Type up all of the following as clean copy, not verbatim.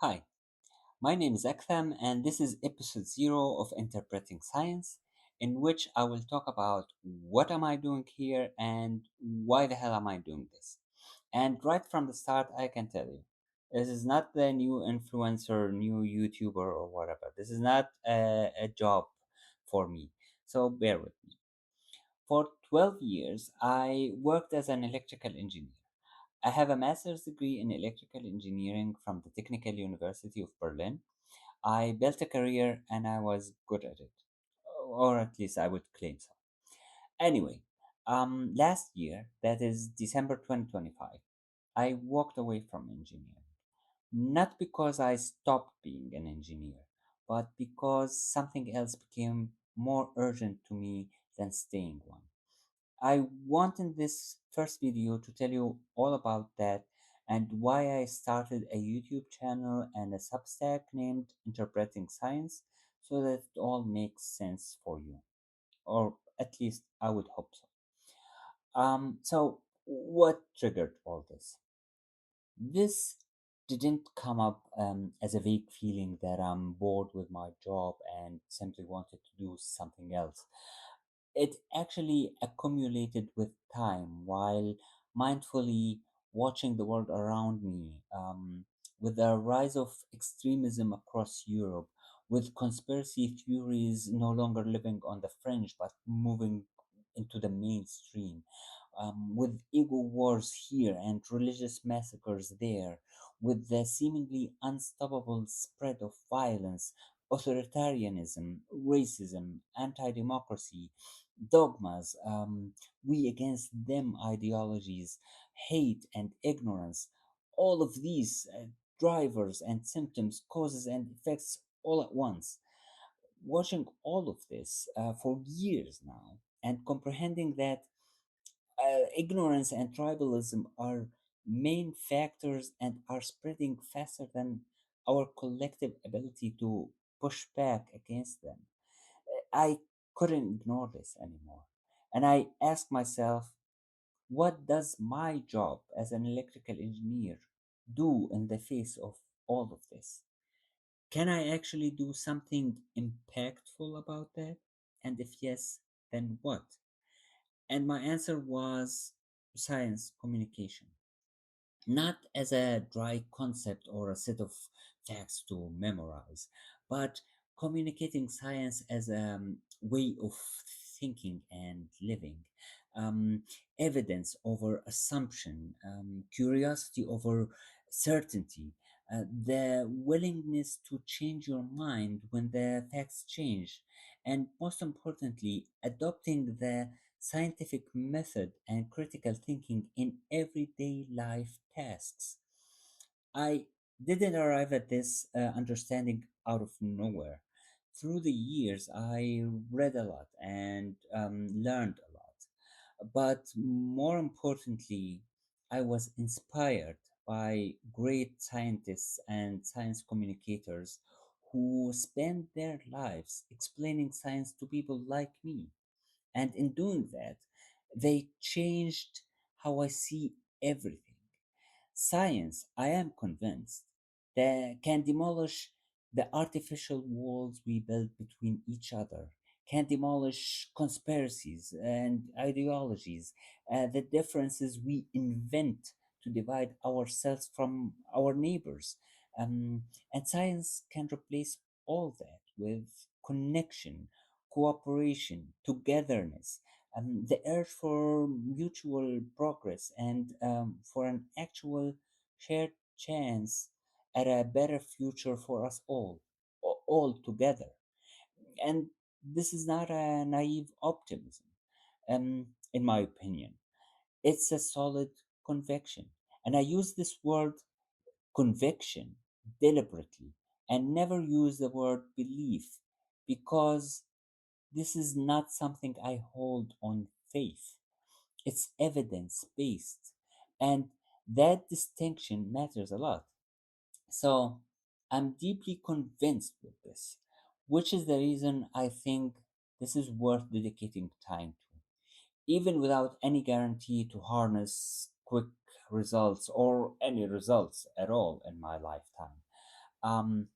Hi, my name is Aktham, and this is episode 0 of Interpreting Science, in which I will talk about what am I doing here and why the hell am I doing this. And right from the start, I can tell you, this is not the new influencer, new YouTuber, or whatever. This is not a job for me. So bear with me. For 12 years, I worked as an electrical engineer. I have a master's degree in electrical engineering from the Technical University of Berlin. I built a career and I was good at it, or at least I would claim so. Anyway, last year, that is December 2025, I walked away from engineering. Not because I stopped being an engineer, but because something else became more urgent to me than staying one. I want in this first video to tell you all about that and why I started a YouTube channel and a Substack named Interpreting Science so that it all makes sense for you, or at least I would hope so. So what triggered all this? This didn't come up as a vague feeling that I'm bored with my job and simply wanted to do something else. It actually accumulated with time while mindfully watching the world around me. With the rise of extremism across Europe, with conspiracy theories no longer living on the fringe but moving into the mainstream, with ego wars here and religious massacres there, with the seemingly unstoppable spread of violence, authoritarianism, racism, anti democracy, dogmas, we against them ideologies, hate and ignorance, all of these drivers and symptoms, causes and effects all at once. Watching all of this for years now and comprehending that ignorance and tribalism are main factors and are spreading faster than our collective ability to push back against them. I couldn't ignore this anymore. And I asked myself, what does my job as an electrical engineer do in the face of all of this? Can I actually do something impactful about that? And if yes, then what? And my answer was science communication, not as a dry concept or a set of facts to memorize, but communicating science as a way of thinking and living. Um, Evidence over assumption, curiosity over certainty, the willingness to change your mind when the facts change, and most importantly, adopting the scientific method and critical thinking in everyday life tasks. I didn't arrive at this understanding out of nowhere. Through the years, I read a lot and learned a lot. But more importantly, I was inspired by great scientists and science communicators who spend their lives explaining science to people like me. And in doing that, they changed how I see everything. Science, I am convinced, that can demolish the artificial walls we build between each other, can demolish conspiracies and ideologies, the differences we invent to divide ourselves from our neighbors. And science can replace all that with connection, cooperation, togetherness, the urge for mutual progress and for an actual shared chance at a better future for us all together. And this is not a naive optimism, in my opinion. It's a solid conviction. And I use this word conviction deliberately and never use the word belief because this is not something I hold on faith. It's evidence based. And that distinction matters a lot. So I'm deeply convinced with this, which is the reason I think this is worth dedicating time to, even without any guarantee to harness quick results or any results at all in my lifetime. Um,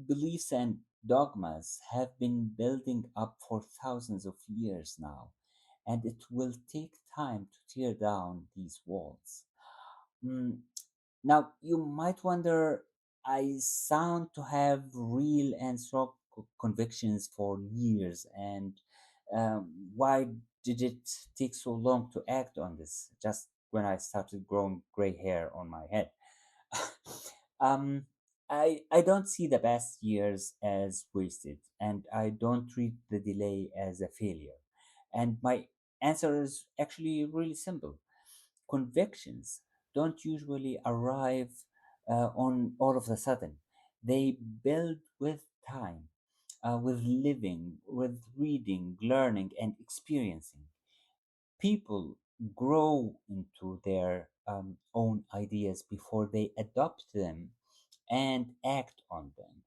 Beliefs and dogmas have been building up for thousands of years now, and it will take time to tear down these walls. Mm, Now, you might wonder, I sound to have real and strong convictions for years, and why did it take so long to act on this just when I started growing gray hair on my head? um, I don't see the past years as wasted, and I don't treat the delay as a failure. And my answer is actually really simple. Convictions don't usually arrive on all of a sudden. They build with time, with living, with reading, learning, and experiencing. People grow into their own ideas before they adopt them and act on them.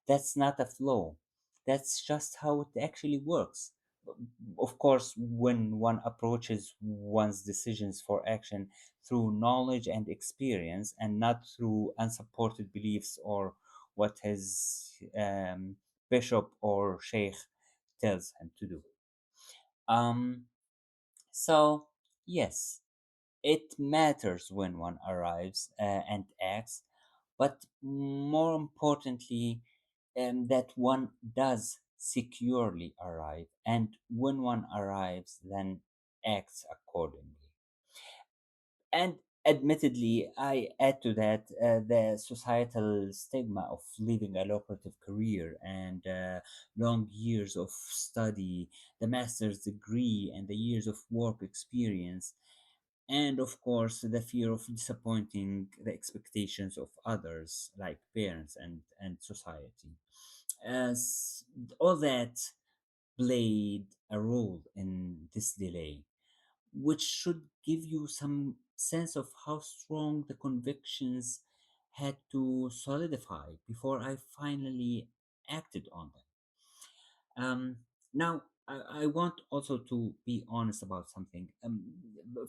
That's not a flaw. That's just how it actually works. Of course, when one approaches one's decisions for action through knowledge and experience and not through unsupported beliefs or what his bishop or sheikh tells him to do. Um, so, yes, it matters when one arrives and acts, but more importantly, that one does securely arrive, and when one arrives, then acts accordingly. And admittedly, I add to that the societal stigma of leaving a lucrative career and long years of study, the master's degree, and the years of work experience, and of course the fear of disappointing the expectations of others like parents and society, as all that played a role in this delay, which should give you some sense of how strong the convictions had to solidify before I finally acted on them. Now, I want also to be honest about something.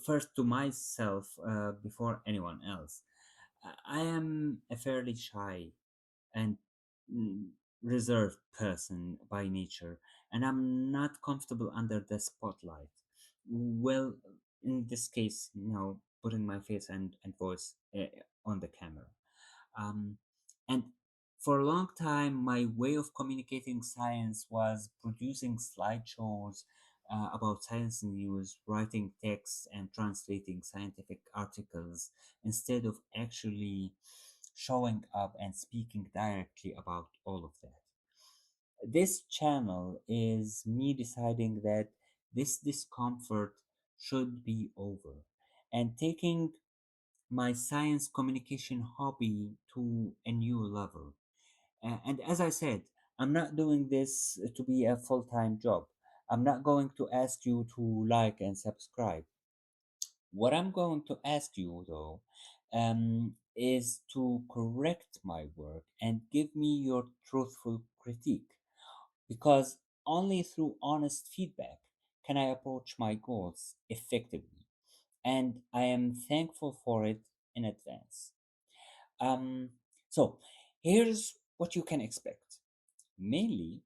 First, to myself, before anyone else. I am a fairly shy and mm, reserved person by nature, and I'm not comfortable under the spotlight. Well, in this case, putting my face and voice on the camera. Um, and for a long time, my way of communicating science was producing slideshows about science news, writing texts, and translating scientific articles instead of actually showing up and speaking directly about all of that. This channel is me deciding that this discomfort should be over and taking my science communication hobby to a new level. And as I said, I'm not doing this to be a full time job. I'm not going to ask you to like and subscribe. What I'm going to ask you, though, is to correct my work and give me your truthful critique. Because only through honest feedback can I approach my goals effectively. And I am thankful for it in advance. Um, so here's what you can expect. Mainly,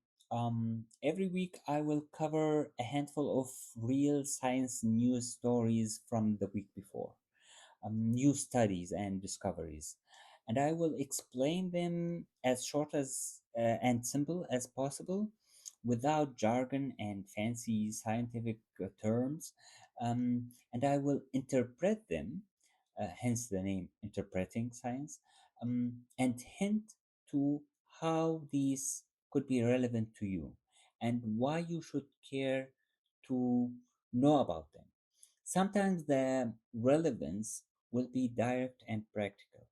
every week I will cover a handful of real science news stories from the week before, new studies and discoveries, and I will explain them as short as and simple as possible, without jargon and fancy scientific terms, and I will interpret them, hence the name interpreting science, and hint to how these could be relevant to you and why you should care to know about them. Sometimes the relevance will be direct and practical,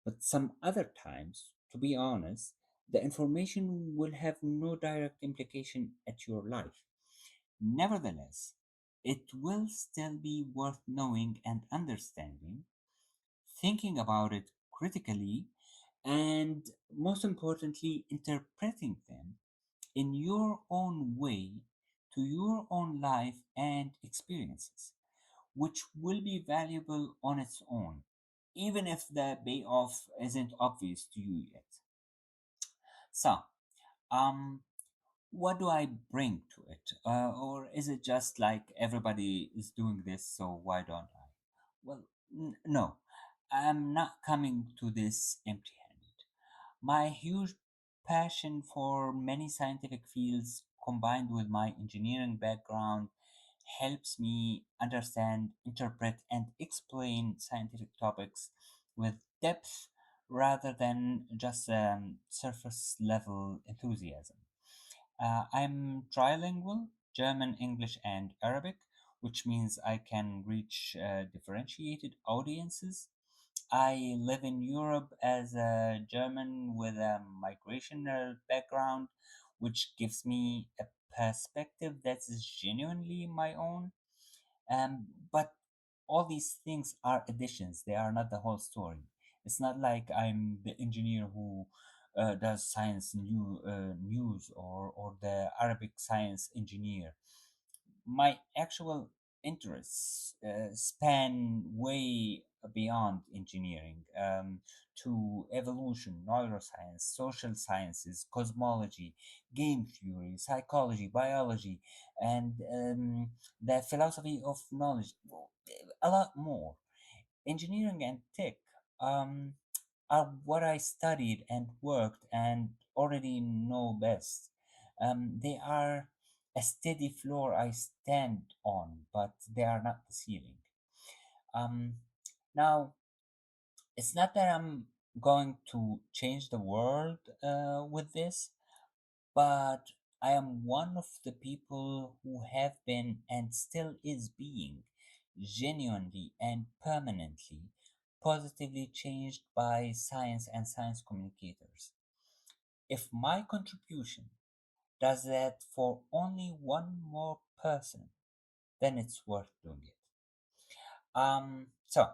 but some other times, to be honest, the information will have no direct implication at your life. Nevertheless, it will still be worth knowing and understanding, thinking about it critically, and most importantly, interpreting them in your own way to your own life and experiences, which will be valuable on its own, even if the payoff isn't obvious to you yet. So, um, what do I bring to it? Or is it just like everybody is doing this, so why don't I? Well, no, I'm not coming to this empty handed. My huge passion for many scientific fields combined with my engineering background helps me understand, interpret, and explain scientific topics with depth rather than just surface level enthusiasm. I'm trilingual, German, English, and Arabic, which means I can reach differentiated audiences. I live in Europe as a German with a migrational background, which gives me a perspective that is genuinely my own. But all these things are additions, they are not the whole story. It's not like I'm the engineer who does news, or the Arabic science engineer. My actual interests span way beyond engineering, to evolution, neuroscience, social sciences, cosmology, game theory, psychology, biology, and the philosophy of knowledge, a lot more. Engineering and tech um, are what I studied and worked and already know best. They are a steady floor I stand on, but they are not the ceiling. Um, Now, it's not that I'm going to change the world with this, but I am one of the people who have been and still is being genuinely and permanently positively changed by science and science communicators. If my contribution does that for only one more person, then it's worth doing it. So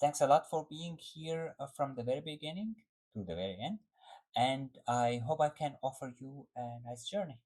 thanks a lot for being here from the very beginning to the very end, and I hope I can offer you a nice journey.